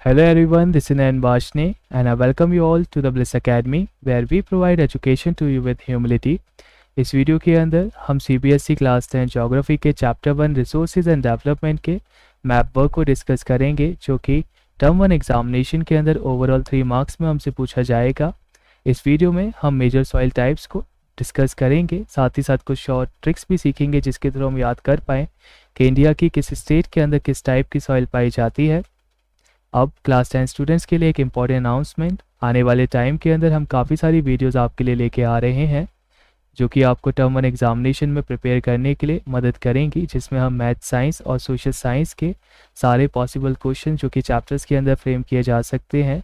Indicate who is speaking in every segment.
Speaker 1: Hello everyone, this is Nayan Bashne and I welcome you all to the Bliss Academy where we provide education to you with humility. इस video के अंदर हम CBSE class 10 geography के chapter 1 resources and development के map work को discuss करेंगे जो कि टर्म 1 एग्जामिनेशन के अंदर ओवरऑल 3 मार्क्स में हमसे पूछा जाएगा। इस वीडियो में हम मेजर सॉइल टाइप्स को डिस्कस करेंगे, साथ ही साथ कुछ शॉर्ट ट्रिक्स भी सीखेंगे जिसके थ्रू हम याद कर पाएँ कि इंडिया की किस स्टेट के अंदर किस टाइप की सॉइल पाई जाती है। अब क्लास 10 स्टूडेंट्स के लिए एक इम्पॉर्टेंट अनाउंसमेंट, आने वाले टाइम के अंदर हम काफ़ी सारी वीडियोस आपके लिए लेके आ रहे हैं जो कि आपको टर्म 1 एग्जामिनेशन में प्रिपेयर करने के लिए मदद करेंगी, जिसमें हम मैथ साइंस और सोशल साइंस के सारे पॉसिबल क्वेश्चन जो कि चैप्टर्स के अंदर फ्रेम किए जा सकते हैं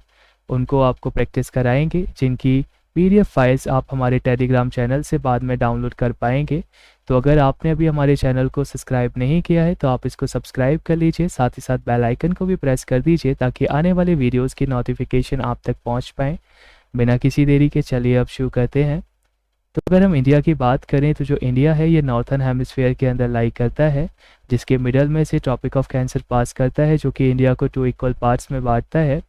Speaker 1: उनको आपको प्रैक्टिस कराएंगे, जिनकी PDF फाइल्स आप हमारे टेलीग्राम चैनल से बाद में डाउनलोड कर पाएंगे। तो अगर आपने अभी हमारे चैनल को सब्सक्राइब नहीं किया है तो आप इसको सब्सक्राइब कर लीजिए, साथ ही साथ बेल आइकन को भी प्रेस कर दीजिए ताकि आने वाले वीडियोस की नोटिफिकेशन आप तक पहुंच पाएँ। बिना किसी देरी के चलिए अब शुरू करते हैं। तो अगर हम इंडिया की बात करें तो जो इंडिया है ये नॉर्थन हेमिस्फीयर के अंदर लाई करता है, जिसके मिडल में से ट्रॉपिक ऑफ कैंसर पास करता है जो कि इंडिया को 2 इक्वल पार्ट्स में बांटता है।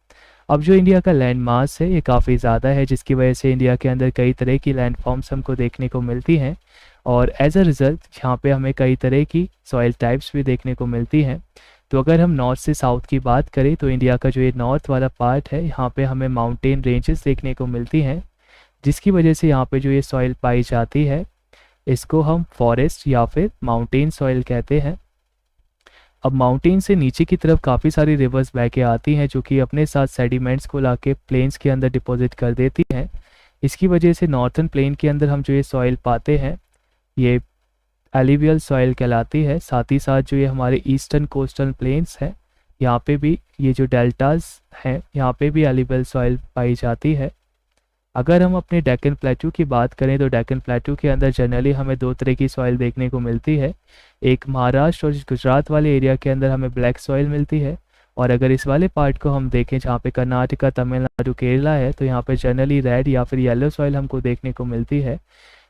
Speaker 1: अब जो इंडिया का लैंड मास है ये काफ़ी ज़्यादा है, जिसकी वजह से इंडिया के अंदर कई तरह की लैंड फॉर्म्स हमको देखने को मिलती हैं और एज अ रिज़ल्ट यहाँ पे हमें कई तरह की सॉइल टाइप्स भी देखने को मिलती हैं। तो अगर हम नॉर्थ से साउथ की बात करें तो इंडिया का जो ये नॉर्थ वाला पार्ट है यहाँ पे हमें माउंटेन रेंजेस देखने को मिलती हैं, जिसकी वजह से यहाँ पे जो ये सॉइल पाई जाती है इसको हम फॉरेस्ट या फिर माउंटेन सॉइल कहते हैं। अब माउंटेन से नीचे की तरफ काफ़ी सारी रिवर्स बह के आती हैं जो कि अपने साथ सेडिमेंट्स को लाके प्लेन्स के अंदर डिपॉजिट कर देती हैं। इसकी वजह से नॉर्थन प्लेन के अंदर हम जो ये सॉइल पाते हैं ये एलिवियल सॉइल कहलाती है। साथ ही साथ जो ये हमारे ईस्टर्न कोस्टल प्लेन्स हैं यहाँ पे भी ये जो डेल्टाज हैं यहाँ पे भी एलिवियल सॉइल पाई जाती है। अगर हम अपने डेक्कन प्लेटू की बात करें तो डेक्कन प्लेटू के अंदर जनरली हमें 2 तरह की सॉइल देखने को मिलती है। एक महाराष्ट्र और गुजरात वाले एरिया के अंदर हमें ब्लैक सॉइल मिलती है, और अगर इस वाले पार्ट को हम देखें जहाँ पे कर्नाटका, तमिलनाडु, केरला है तो यहाँ पे जनरली रेड या फिर येलो सॉइल हमको देखने को मिलती है।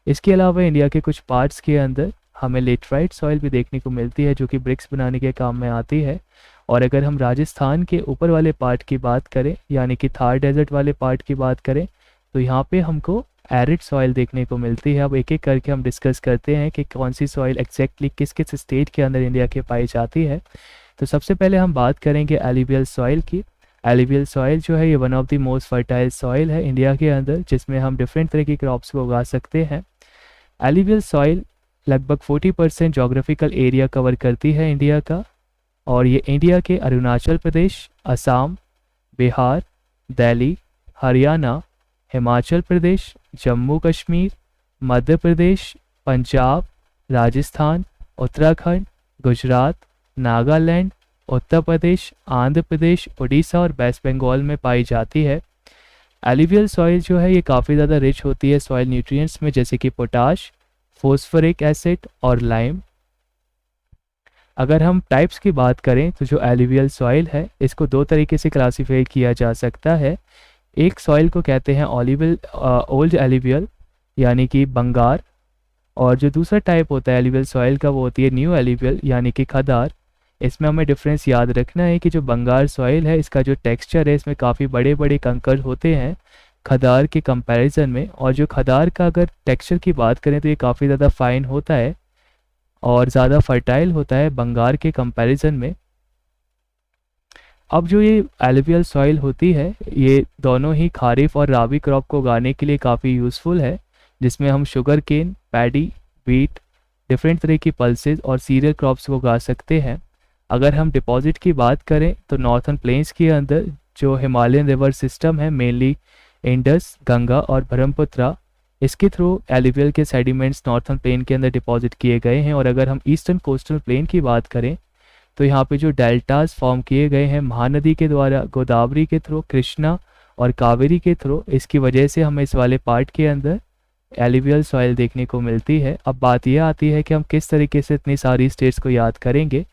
Speaker 1: इसके अलावा इंडिया के कुछ पार्ट्स के अंदर हमें लेटराइट सॉइल भी देखने को मिलती है जो कि ब्रिक्स बनाने के काम में आती है। और अगर हम राजस्थान के ऊपर वाले पार्ट की बात करें यानी कि थार डेजर्ट वाले पार्ट की बात करें तो यहाँ पे हमको एरिड सॉइल देखने को मिलती है। अब एक एक करके हम डिस्कस करते हैं कि कौन सी सॉइल एग्जैक्टली किस किस स्टेट के अंदर इंडिया के पाई जाती है। तो सबसे पहले हम बात करेंगे एलिवियल सॉइल की। एलिवियल सॉइल जो है ये one of the most fertile soil है इंडिया के अंदर, जिसमें हम डिफरेंट तरह की क्रॉप्स को उगा सकते हैं। एलिवियल सॉइल लगभग 40% जोग्राफिकल एरिया कवर करती है इंडिया का, और ये इंडिया के अरुणाचल प्रदेश, असम, बिहार, दिल्ली, हरियाणा, हिमाचल प्रदेश, जम्मू कश्मीर, मध्य प्रदेश, पंजाब, राजस्थान, उत्तराखंड, गुजरात, नागालैंड, उत्तर प्रदेश, आंध्र प्रदेश, उड़ीसा और वेस्ट बंगाल में पाई जाती है। एलिवियल सॉइल जो है ये काफ़ी ज़्यादा रिच होती है सॉइल न्यूट्रिएंट्स में, जैसे कि पोटाश, फॉस्फोरिक एसिड और लाइम। अगर हम टाइप्स की बात करें तो जो एलिवियल सॉइल है इसको 2 तरीके से क्लासीफाई किया जा सकता है। एक सॉइल को कहते हैं ओल्ड एलिवियल यानी कि बंगार, और जो दूसरा टाइप होता है एलिवियल सॉइल का वो होती है न्यू एलिवियल यानी कि खदार। इसमें हमें डिफरेंस याद रखना है कि जो बंगार सॉइल है इसका जो टेक्सचर है इसमें काफ़ी बड़े बड़े कंकड़ होते हैं खदार के कंपैरिजन में, और जो खदार का अगर टेक्सचर की बात करें तो ये काफ़ी ज़्यादा फाइन होता है और ज़्यादा फर्टाइल होता है बंगार के कंपैरिजन में। अब जो ये एलिवियल सॉइल होती है ये दोनों ही खारिफ और राबी क्रॉप को उगाने के लिए काफ़ी यूज़फुल है, जिसमें हम sugar cane, paddy, wheat, different तरह की पल्सेस और सीरियल क्रॉप्स को उगा सकते हैं। अगर हम डिपॉजिट की बात करें तो नॉर्थन प्लेन्स के अंदर जो हिमालयन रिवर सिस्टम है मेनली इंडस, गंगा और ब्रह्मपुत्रा, इसके थ्रू एलिवियल के सेडिमेंट्स नॉर्थन प्लेन के अंदर डिपॉजिट किए गए हैं। और अगर हम ईस्टर्न कोस्टल प्लेन की बात करें तो यहाँ पे जो डेल्टाज फॉर्म किए गए हैं महानदी के द्वारा, गोदावरी के थ्रू, कृष्णा और कावेरी के थ्रू, इसकी वजह से हमें इस वाले पार्ट के अंदर एलिवियल सॉइल देखने को मिलती है। अब बात यह आती है कि हम किस तरीके से इतनी सारी स्टेट्स को याद करेंगे।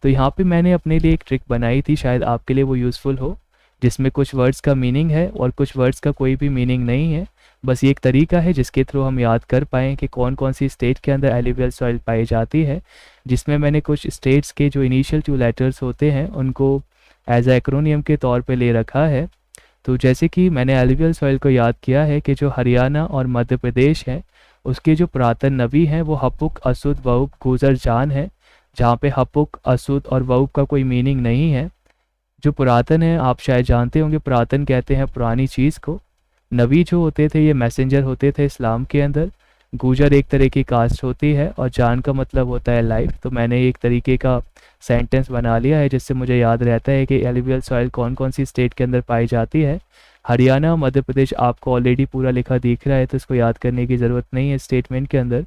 Speaker 1: तो यहाँ पे मैंने अपने लिए एक ट्रिक बनाई थी, शायद आपके लिए वो यूज़फुल हो, जिसमें कुछ वर्ड्स का मीनिंग है और कुछ वर्ड्स का कोई भी मीनिंग नहीं है। बस ये एक तरीका है जिसके थ्रू हम याद कर पाएँ कि कौन कौन सी स्टेट के अंदर एलिवियल सॉइल पाई जाती है, जिसमें मैंने कुछ स्टेट्स के जो इनिशियल 2 लेटर्स होते हैं उनको एज एक्रोनियम के तौर पे ले रखा है। तो जैसे कि मैंने एलुवियल सॉइल को याद किया है कि जो हरियाणा और मध्य प्रदेश है उसके जो पुरातन नवी हैं वो हपुक, असुद, वउप, गुजर, जान है, जहाँ पे हपुक, असुद और वउप का कोई मीनिंग नहीं है। जो पुरातन है आप शायद जानते होंगे, पुरातन कहते हैं पुरानी चीज़ को। नबी जो होते थे ये मैसेंजर होते थे इस्लाम के अंदर। गुजर एक तरह की कास्ट होती है और जान का मतलब होता है लाइफ। तो मैंने एक तरीके का सेंटेंस बना लिया है जिससे मुझे याद रहता है कि एलुवियल सॉइल कौन कौन सी स्टेट के अंदर पाई जाती है। हरियाणा, मध्य प्रदेश आपको ऑलरेडी पूरा लिखा दिख रहा है तो इसको याद करने की ज़रूरत नहीं है स्टेटमेंट के अंदर।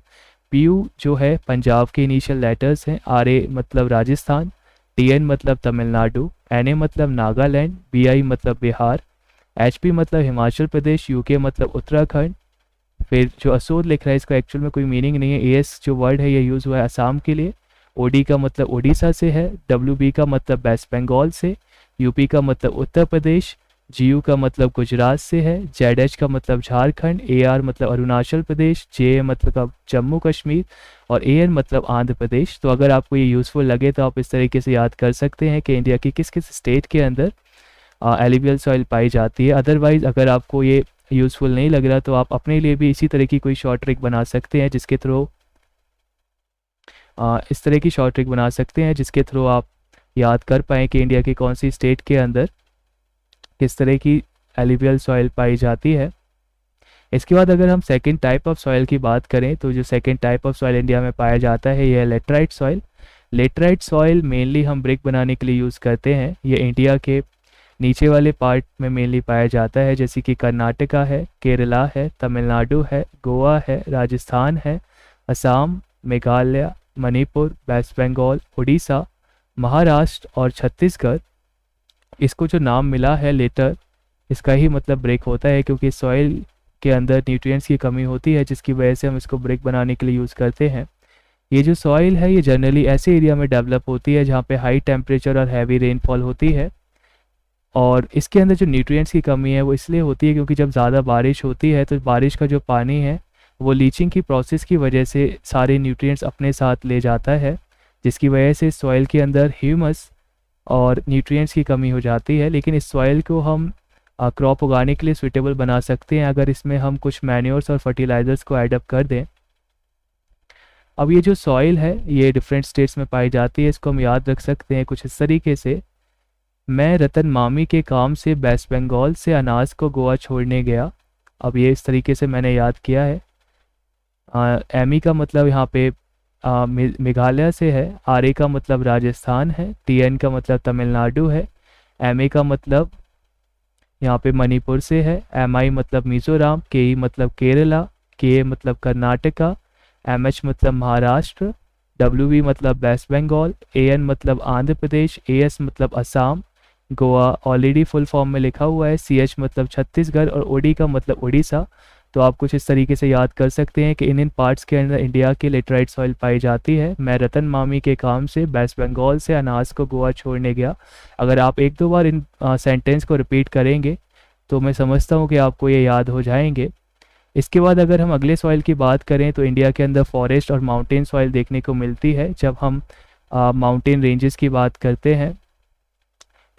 Speaker 1: पीयू जो है पंजाब के इनिशियल लेटर्स हैं। आर ए मतलब राजस्थान, टी एन मतलब तमिलनाडु, एन ए मतलब नागालैंड, बी आई मतलब बिहार, एच पी मतलब हिमाचल प्रदेश, यूके मतलब उत्तराखंड। फिर जो असोद लिख रहा है इसका एक्चुअल में कोई मीनिंग नहीं है। ए एस जो वर्ड है ये यूज़ हुआ है असम के लिए। ओडी का मतलब उड़ीसा से है। डब्ल्यू बी का मतलब वेस्ट बंगाल से। यूपी का मतलब उत्तर प्रदेश। जी यू का मतलब गुजरात से है। जेड एच का मतलब झारखंड। ए आर मतलब अरुणाचल प्रदेश। जे ए मतलब जम्मू कश्मीर और ए एन मतलब आंध्र प्रदेश। तो अगर आपको ये यूज़फुल लगे तो आप इस तरीके से याद कर सकते हैं कि इंडिया की किस किस स्टेट के अंदर एलुवियल सॉइल पाई जाती है। अदरवाइज़ अगर आपको ये यूज़फुल नहीं लग रहा तो आप अपने लिए भी इसी तरह की कोई शॉर्ट ट्रिक बना सकते हैं जिसके थ्रू इस तरह की शॉर्ट ट्रिक बना सकते हैं जिसके थ्रू आप याद कर पाएँ कि इंडिया की कौन सी स्टेट के अंदर किस तरह की एलुवियल सॉइल पाई जाती है। इसके बाद अगर हम सेकंड टाइप ऑफ सॉइल की बात करें तो जो second type of soil India में पाया जाता है यह है laterite soil. Laterite soil mainly हम ब्रिक बनाने के लिए यूज़ करते हैं। ये इंडिया के नीचे वाले पार्ट में मेनली पाया जाता है, जैसे कि कर्नाटका है, केरला है, तमिलनाडु है, गोवा है, राजस्थान है, असम, मेघालय, मणिपुर, वेस्ट बंगाल, उड़ीसा, महाराष्ट्र और छत्तीसगढ़। इसको जो नाम मिला है लेटर, इसका ही मतलब ब्रिक होता है क्योंकि सॉइल के अंदर न्यूट्रिएंट्स की कमी होती है जिसकी वजह से हम इसको ब्रिक बनाने के लिए यूज़ करते हैं। ये जो सॉइल है ये जनरली ऐसे एरिया में डेवलप होती है जहाँ पे हाई टेम्परेचर और हैवी रेनफॉल होती है। और इसके अंदर जो न्यूट्रिएंट्स की कमी है वो इसलिए होती है क्योंकि जब ज़्यादा बारिश होती है तो बारिश का जो पानी है वो लीचिंग की प्रोसेस की वजह से सारे न्यूट्रिएंट्स अपने साथ ले जाता है, जिसकी वजह से सॉइल के अंदर ह्यूमस और न्यूट्रिएंट्स की कमी हो जाती है। लेकिन इस सॉइल को हम क्रॉप उगाने के लिए सूटेबल बना सकते हैं अगर इसमें हम कुछ मैन्योर्स और फर्टिलाइज़र्स को ऐड अप कर दें। अब ये जो सॉइल है ये डिफरेंट स्टेट्स में पाई जाती है। इसको हम याद रख सकते हैं कुछ इस तरीके से। मैं रतन मामी के काम से वेस्ट बंगाल से अनाज को गोवा छोड़ने गया। अब ये इस तरीके से मैंने याद किया है। एमी का मतलब यहाँ पे मेघालय से है। आर ए का मतलब राजस्थान है। टी एन का मतलब तमिलनाडु है। एम ए का मतलब यहाँ पे मणिपुर से है। एम आई मतलब मिज़ोरम। के ई मतलब केरला। के ए मतलब कर्नाटका। एम एच मतलब महाराष्ट्र। डब्ल्यू बी मतलब वेस्ट बंगाल। ए एन मतलब आंध्र प्रदेश। ए एस मतलब Assam. Goa already full form में लिखा हुआ है। सी एच मतलब छत्तीसगढ़ और ओडी का मतलब उड़ीसा। तो आप कुछ इस तरीके से याद कर सकते हैं कि इन पार्ट्स के अंदर इंडिया की लेटराइट सॉइल पाई जाती है। मैं रतन मामी के काम से वेस्ट बंगाल से अनाज को गोवा छोड़ने गया। अगर आप एक दो बार इन सेंटेंस को रिपीट करेंगे तो मैं समझता हूँ कि आपको ये याद हो जाएंगे। इसके बाद अगर हम अगले सॉइल की बात करें तो इंडिया के अंदर फॉरेस्ट और माउंटेन सॉइल देखने को मिलती है। जब हम माउंटेन रेंजेस की बात करते हैं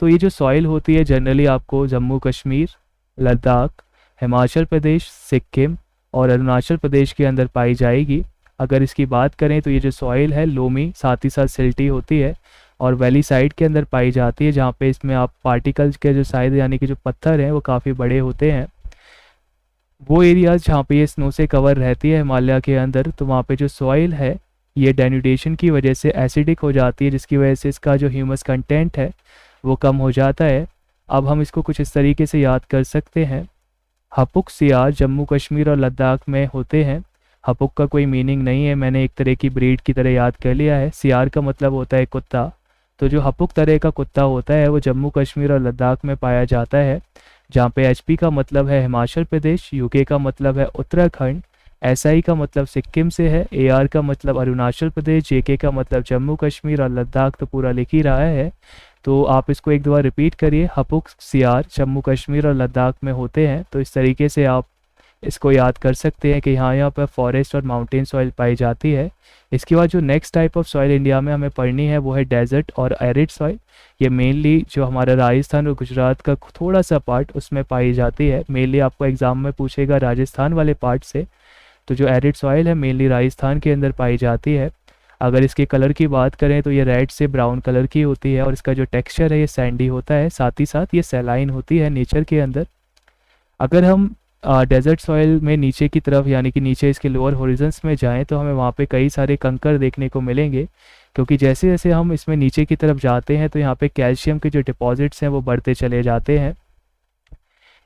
Speaker 1: तो ये जो सॉइल होती है जनरली आपको जम्मू कश्मीर, लद्दाख, हिमाचल प्रदेश, सिक्किम और अरुणाचल प्रदेश के अंदर पाई जाएगी। अगर इसकी बात करें तो ये जो सॉइल है लोमी साथ ही साथ सिल्टी होती है और वैली साइड के अंदर पाई जाती है, जहाँ पे इसमें आप पार्टिकल्स के जो साइज यानी कि जो पत्थर हैं वो काफ़ी बड़े होते हैं। वो एरियाज़ जहाँ पे ये स्नो से कवर रहती है हिमालय के अंदर, तो वहाँ पे जो सॉइल है ये डेन्यूडेशन की वजह से एसिडिक हो जाती है, जिसकी वजह से इसका जो ह्यूमस कंटेंट है वो कम हो जाता है। अब हम इसको कुछ इस तरीके से याद कर सकते हैं। हपुक सियार जम्मू कश्मीर और लद्दाख में होते हैं। हपुक का कोई मीनिंग नहीं है, मैंने एक तरह की ब्रीड की तरह याद कर लिया है। सियार का मतलब होता है कुत्ता, तो जो हपुक तरह का कुत्ता होता है वो जम्मू कश्मीर और लद्दाख में पाया जाता है, जहाँ पे एचपी का मतलब है हिमाचल प्रदेश, यूके का मतलब है उत्तराखंड, एसआई का मतलब सिक्किम से है, एआर का मतलब अरुणाचल प्रदेश, जेके का मतलब जम्मू कश्मीर और लद्दाख तो पूरा लिख ही रहा है। तो आप इसको एक दो बार रिपीट करिए। हपुक सियार जम्मू कश्मीर और लद्दाख में होते हैं। तो इस तरीके से आप इसको याद कर सकते हैं कि यहाँ पर फॉरेस्ट और माउंटेन सॉइल पाई जाती है। इसके बाद जो next type of soil India में हमें पढ़नी है वो है डेजर्ट और एरिड सॉइल। ये मेनली जो हमारा राजस्थान और गुजरात का थोड़ा सा पार्ट उसमें पाई जाती है। मेनली आपको एग्जाम में पूछेगा राजस्थान वाले पार्ट से। तो जो एरिड सॉइल है मेनली राजस्थान के अंदर पाई जाती है। अगर इसके कलर की बात करें तो ये रेड से ब्राउन कलर की होती है और इसका जो टेक्सचर है ये सैंडी होता है, साथ ही साथ ये सैलाइन होती है नेचर के अंदर। अगर हम डेजर्ट सॉइल में नीचे की तरफ यानी कि नीचे इसके लोअर होरिजन्स में जाएं तो हमें वहाँ पे कई सारे कंकर देखने को मिलेंगे, क्योंकि जैसे जैसे हम इसमें नीचे की तरफ जाते हैं तो यहाँ पे कैल्शियम के जो डिपॉजिट्स हैं वो बढ़ते चले जाते हैं।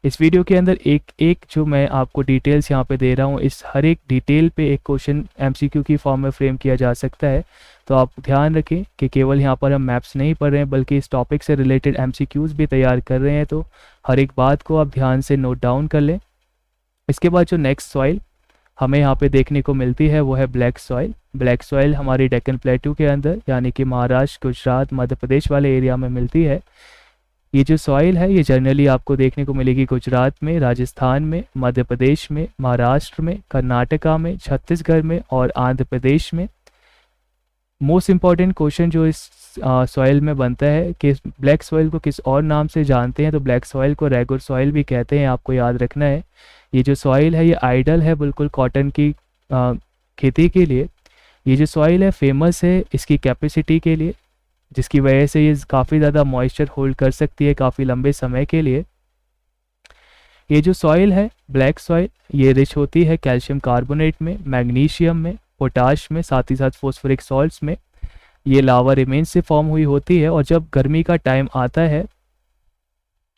Speaker 1: इस वीडियो के अंदर एक एक जो मैं आपको डिटेल्स यहाँ पे दे रहा हूँ, इस हर एक डिटेल पे एक क्वेश्चन एमसीक्यू की फॉर्म में फ्रेम किया जा सकता है। तो आप ध्यान रखें कि केवल यहाँ पर हम मैप्स नहीं पढ़ रहे हैं बल्कि इस टॉपिक से रिलेटेड एमसीक्यूज़ भी तैयार कर रहे हैं। तो हर एक बात को आप ध्यान से नोट डाउन कर लें। इसके बाद जो नेक्स्ट सॉइल हमें यहाँ पे देखने को मिलती है वो है ब्लैक सॉइल। ब्लैक सॉइल हमारी डेक्कन प्लेटू के अंदर यानी कि महाराष्ट्र, गुजरात, मध्य प्रदेश वाले एरिया में मिलती है। ये जो सॉइल है ये जनरली आपको देखने को मिलेगी गुजरात में, राजस्थान में, मध्य प्रदेश में, महाराष्ट्र में, कर्नाटका में, छत्तीसगढ़ में और आंध्र प्रदेश में। मोस्ट इम्पॉर्टेंट क्वेश्चन जो इस सॉइल में बनता है कि ब्लैक सॉइल को किस और नाम से जानते हैं, तो ब्लैक सॉइल को रेगुर सॉइल भी कहते हैं, आपको याद रखना है। ये जो सॉइल है ये आइडल है बिल्कुल कॉटन की खेती के लिए। ये जो सॉइल है फेमस है इसकी कैपेसिटी के लिए, जिसकी वजह से ये काफ़ी ज़्यादा मॉइस्चर होल्ड कर सकती है काफ़ी लंबे समय के लिए। ये जो सॉइल है ब्लैक सॉइल ये रिच होती है कैल्शियम कार्बोनेट में, मैग्नीशियम में, पोटाश में, साथ ही साथ फॉस्फोरिक सॉल्ट्स में। ये लावा रिमेन्स से फॉर्म हुई होती है और जब गर्मी का टाइम आता है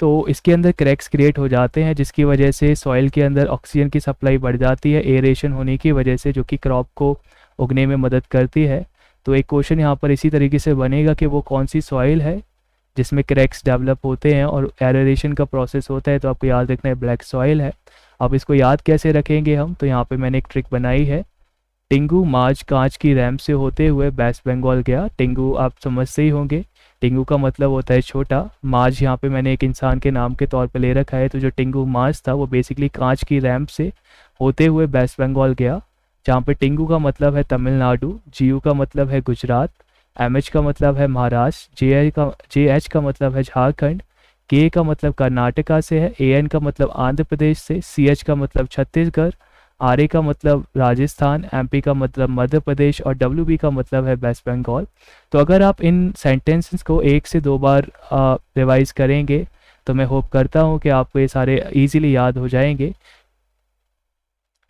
Speaker 1: तो इसके अंदर क्रैक्स क्रिएट हो जाते हैं, जिसकी वजह से सॉइल के अंदर ऑक्सीजन की सप्लाई बढ़ जाती है एरेशन होने की वजह से, जो कि क्रॉप को उगने में मदद करती है। तो एक क्वेश्चन यहाँ पर इसी तरीके से बनेगा कि वो कौन सी सॉइल है जिसमें क्रैक्स डेवलप होते हैं और एरेशन का प्रोसेस होता है। तो आपको याद रखना है ब्लैक सॉइल है। अब इसको याद कैसे रखेंगे हम, तो यहाँ पे मैंने एक ट्रिक बनाई है। टिंगू माज कांच की रैम्प से होते हुए वेस्ट बंगाल गया। टिंगू आप समझते ही होंगे, टिंगू का मतलब होता है छोटा। माज यहाँ पे मैंने एक इंसान के नाम के तौर पे ले रखा है। तो जो टिंगू माज था वो बेसिकली कांच की रैम्प से होते हुए वेस्ट बंगाल गया, जहाँ पे टिंगू का मतलब है तमिलनाडु, जीयू का मतलब है गुजरात, एमएच का मतलब है महाराष्ट्र, जेएच का मतलब है झारखंड, के का मतलब कर्नाटका से है, एएन का मतलब आंध्र प्रदेश से, सीएच का मतलब छत्तीसगढ़, आरए का मतलब राजस्थान, एमपी का मतलब मध्य प्रदेश और डब्ल्यूबी का मतलब है वेस्ट बंगाल। तो अगर आप इन सेंटेंसेस को 1 से 2 बार रिवाइज करेंगे तो मैं होप करता हूँ कि आपको ये सारे इजीली याद हो जाएंगे।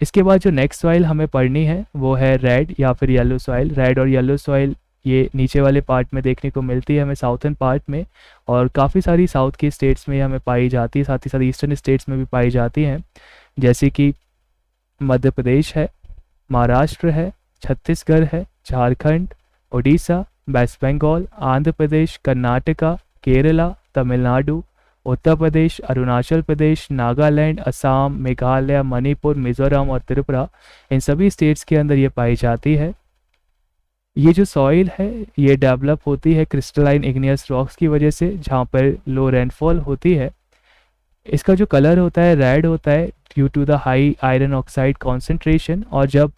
Speaker 1: इसके बाद जो नेक्स्ट सॉइल हमें पढ़नी है वो है रेड या फिर येलो सॉइल। रेड और येलो सॉइल ये नीचे वाले पार्ट में देखने को मिलती है हमें साउथर्न पार्ट में, और काफ़ी सारी साउथ की स्टेट्स में हमें पाई जाती है, साथ ही साथ ईस्टर्न स्टेट्स में भी पाई जाती हैं, जैसे कि मध्य प्रदेश है, महाराष्ट्र है, छत्तीसगढ़ है, झारखंड, उड़ीसा, वेस्ट बंगाल, आंध्र प्रदेश, कर्नाटका, केरला, तमिलनाडु, उत्तर प्रदेश, अरुणाचल प्रदेश, नागालैंड, असम, मेघालय, मणिपुर, मिजोरम और त्रिपुरा। इन सभी स्टेट्स के अंदर ये पाई जाती है। ये जो सॉइल है ये डेवलप होती है क्रिस्टलाइन इग्नियस रॉक्स की वजह से, जहाँ पर लो रेनफॉल होती है। इसका जो कलर होता है रेड होता है due to the high iron oxide concentration, और जब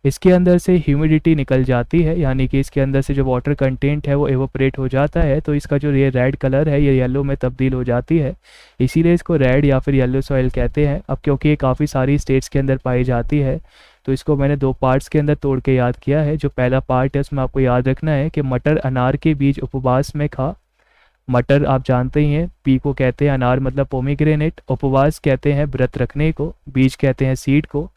Speaker 1: इसके अंदर से ह्यूमिडिटी निकल जाती है यानी कि इसके अंदर से जो वाटर कंटेंट है वो एवोपरेट हो जाता है, तो इसका जो ये रेड कलर है ये येलो में तब्दील हो जाती है। इसीलिए इसको रेड या फिर येलो सॉइल कहते हैं। अब क्योंकि ये काफ़ी सारी स्टेट्स के अंदर पाई जाती है तो इसको मैंने 2 पार्ट्स के अंदर तोड़ के याद किया है। जो पहला पार्ट है उसमें आपको याद रखना है कि मटर अनार के बीज उपवास में खा। मटर आप जानते ही हैं, पी को कहते हैं, अनार मतलब पोमीग्रेनेट, उपवास कहते हैं व्रत रखने को, बीज कहते हैं सीड को।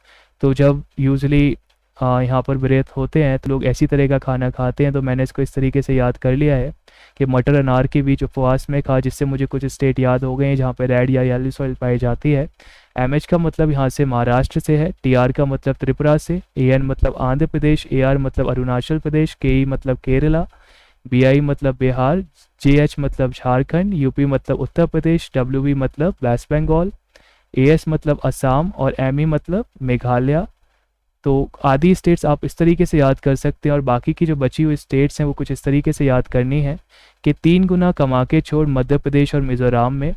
Speaker 1: तो जब यूजली यहाँ पर व्रत होते हैं तो लोग ऐसी तरह का खाना खाते हैं, तो मैंने इसको इस तरीके से याद कर लिया है कि मटर अनार के बीच उपवास में खा, जिससे मुझे कुछ स्टेट याद हो गए हैं जहाँ पे रेड या येलो सॉइल पाई जाती है। एमएच का मतलब यहाँ से महाराष्ट्र से है, टीआर का मतलब त्रिपुरा से, एएन मतलब आंध्र प्रदेश, एआर मतलब अरुणाचल प्रदेश, केई मतलब केरला, बीआई मतलब बिहार, जेएच मतलब झारखंड, यूपी मतलब उत्तर प्रदेश, डब्ल्यूबी मतलब वेस्ट बंगाल, एएस मतलब असम और एमई मतलब मेघालय। तो आधी स्टेट्स आप इस तरीके से याद कर सकते हैं, और बाकी की जो बची हुई स्टेट्स हैं वो कुछ इस तरीके से याद करनी है कि 3 गुना कमा के छोड़ मध्य प्रदेश और मिजोरम में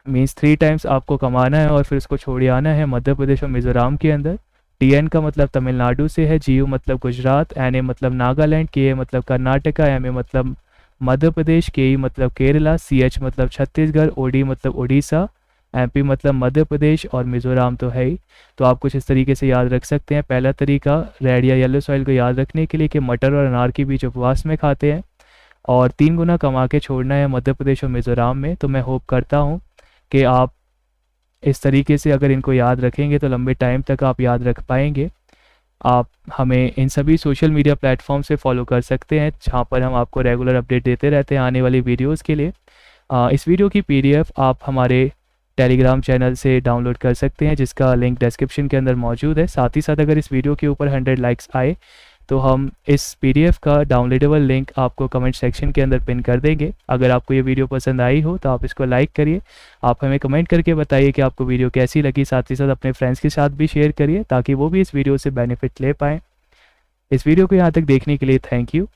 Speaker 1: मीन्स 3 टाइम्स आपको कमाना है और फिर उसको छोड़ आना है मध्य प्रदेश और मिज़ोरम के अंदर। TN का मतलब तमिलनाडु से है, GU मतलब गुजरात, NA मतलब नागालैंड, KA मतलब कर्नाटका, MA मतलब मध्य प्रदेश, KE मतलब केरला, CH मतलब छत्तीसगढ़, OD मतलब उड़ीसा, MP मतलब मध्य प्रदेश और मिज़ोरम तो है ही। तो आप कुछ इस तरीके से याद रख सकते हैं। पहला तरीका रेड या येलो सॉइल को याद रखने के लिए कि मटर और अनार के बीज उपवास में खाते हैं और 3 गुना कमा के छोड़ना है मध्य प्रदेश और मिज़ोरम में। तो मैं होप करता हूँ कि आप इस तरीके से अगर इनको याद रखेंगे तो लंबे टाइम तक आप याद रख पाएंगे। आप हमें इन सभी सोशल मीडिया प्लेटफॉर्म से फॉलो कर सकते हैं जहाँ पर हम आपको रेगुलर अपडेट देते रहते हैं आने वाली वीडियोस के लिए। इस वीडियो की PDF आप हमारे टेलीग्राम चैनल से डाउनलोड कर सकते हैं जिसका लिंक डिस्क्रिप्शन के अंदर मौजूद है। साथ ही साथ अगर इस वीडियो के ऊपर 100 लाइक्स आए तो हम इस PDF का डाउनलोडेबल लिंक आपको कमेंट सेक्शन के अंदर पिन कर देंगे। अगर आपको ये वीडियो पसंद आई हो तो आप इसको लाइक करिए। आप हमें कमेंट करके बताइए कि आपको वीडियो कैसी लगी। साथ ही साथ अपने फ्रेंड्स के साथ भी शेयर करिए ताकि वो भी इस वीडियो से बेनिफिट ले पाएँ। इस वीडियो को यहाँ तक देखने के लिए थैंक यू।